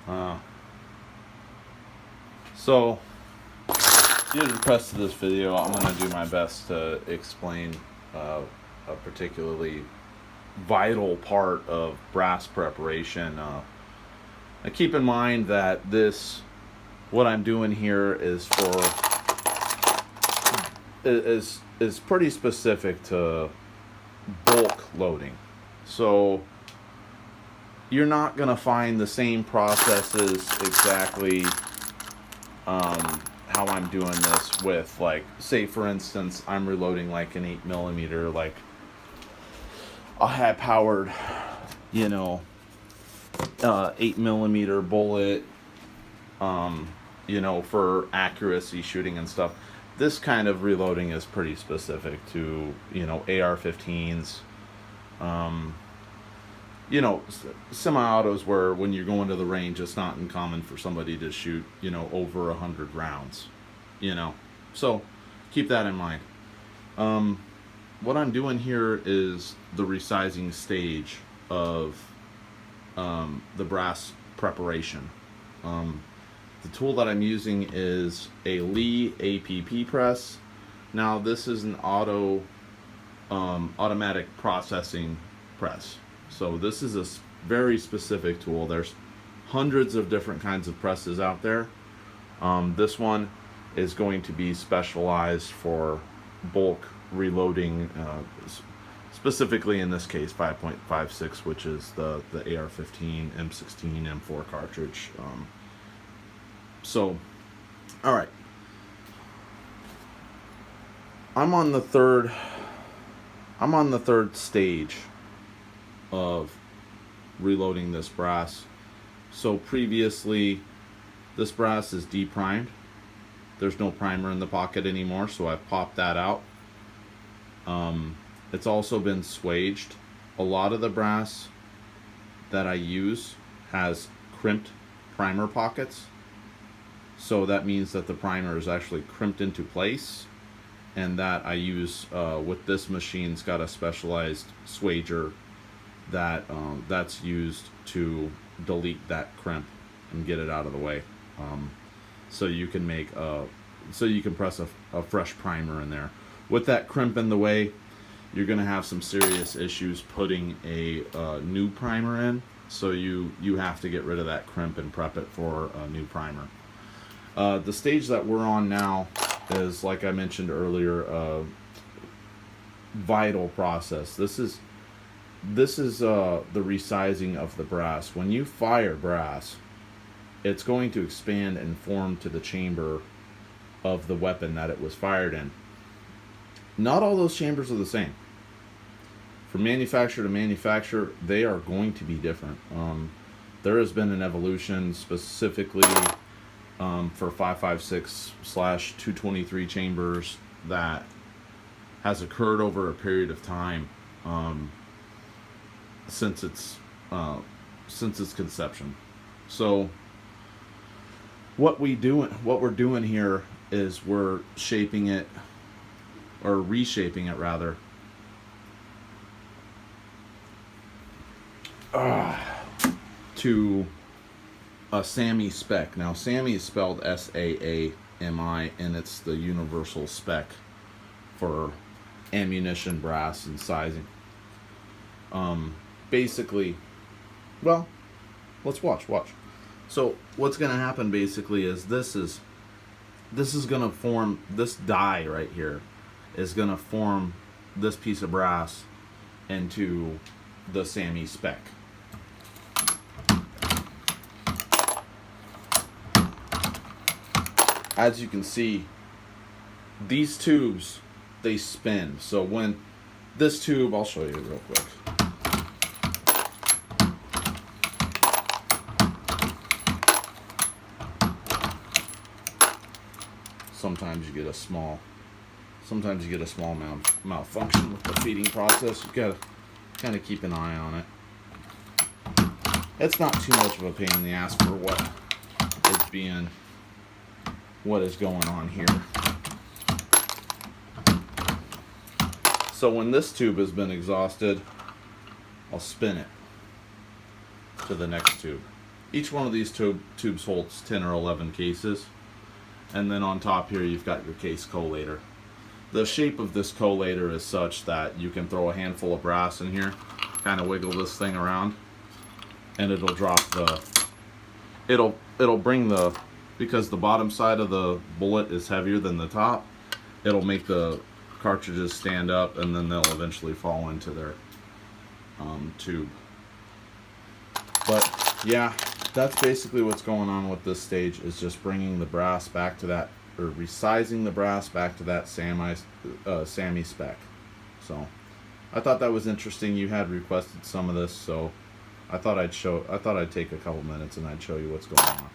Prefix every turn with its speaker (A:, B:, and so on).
A: Uh, so, due to the rest of this video, I'm going to do my best to explain a particularly vital part of brass preparation. And keep in mind that what I'm doing here is pretty specific to bulk loading. So you're not going to find the same processes exactly how I'm doing this with, like, say for instance, I'm reloading like an 8mm, like a high powered, 8mm bullet, for accuracy shooting and stuff. This kind of reloading is pretty specific to, AR-15s, semi-autos, where when you're going to the range, it's not uncommon for somebody to shoot, over 100 rounds, So keep that in mind. What I'm doing here is the resizing stage of the brass preparation. The tool that I'm using is a Lee APP press. Now this is an automatic processing press. So this is a very specific tool. There's hundreds of different kinds of presses out there. This one is going to be specialized for bulk reloading, specifically in this case 5.56, which is the AR-15, M16, M4 cartridge. So, all right. I'm on the third stage of reloading this brass. So previously, this brass is deprimed. There's no primer in the pocket anymore, so I've popped that out. It's also been swaged. A lot of the brass that I use has crimped primer pockets. So that means that the primer is actually crimped into place, and that I use with this machine's got a specialized swager that's used to delete that crimp and get it out of the way. So you can press a fresh primer in there. With that crimp in the way, you're going to have some serious issues putting a new primer in. So you have to get rid of that crimp and prep it for a new primer. The stage that we're on now is, like I mentioned earlier, a vital process. This is the resizing of the brass. When you fire brass, it's going to expand and form to the chamber of the weapon that it was fired in. Not all those chambers are the same. From manufacturer to manufacturer, they are going to be different. There has been an evolution specifically for 5.56/223 chambers that has occurred over a period of time since its conception. So what we're doing here is we're shaping it, or reshaping it rather, to a SAAMI spec. Now SAAMI is spelled SAAMI, and it's the universal spec for ammunition, brass, and sizing. Basically, well, let's watch. So what's going to happen basically is this is going to form, this die right here is going to form this piece of brass into the SAAMI spec. As you can see, these tubes, they spin. So when this tube, I'll show you real quick. Sometimes you get a small malfunction with the feeding process. You've got to kind of keep an eye on it. It's not too much of a pain in the ass for what is going on here. So when this tube has been exhausted, I'll spin it to the next tube. each one of these tubes holds 10 or 11 cases, and then on top here you've got your case collator. The shape of this collator is such that you can throw a handful of brass in here, kind of wiggle this thing around, and it'll drop the, it'll bring the, because the bottom side of the bullet is heavier than the top, it'll make the cartridges stand up, and then they'll eventually fall into their tube. But yeah, that's basically what's going on with this stage, is just bringing the brass back to that, or resizing the brass back to that SAMI spec. So I thought that was interesting. You had requested some of this, so I thought I'd take a couple minutes and I'd show you what's going on.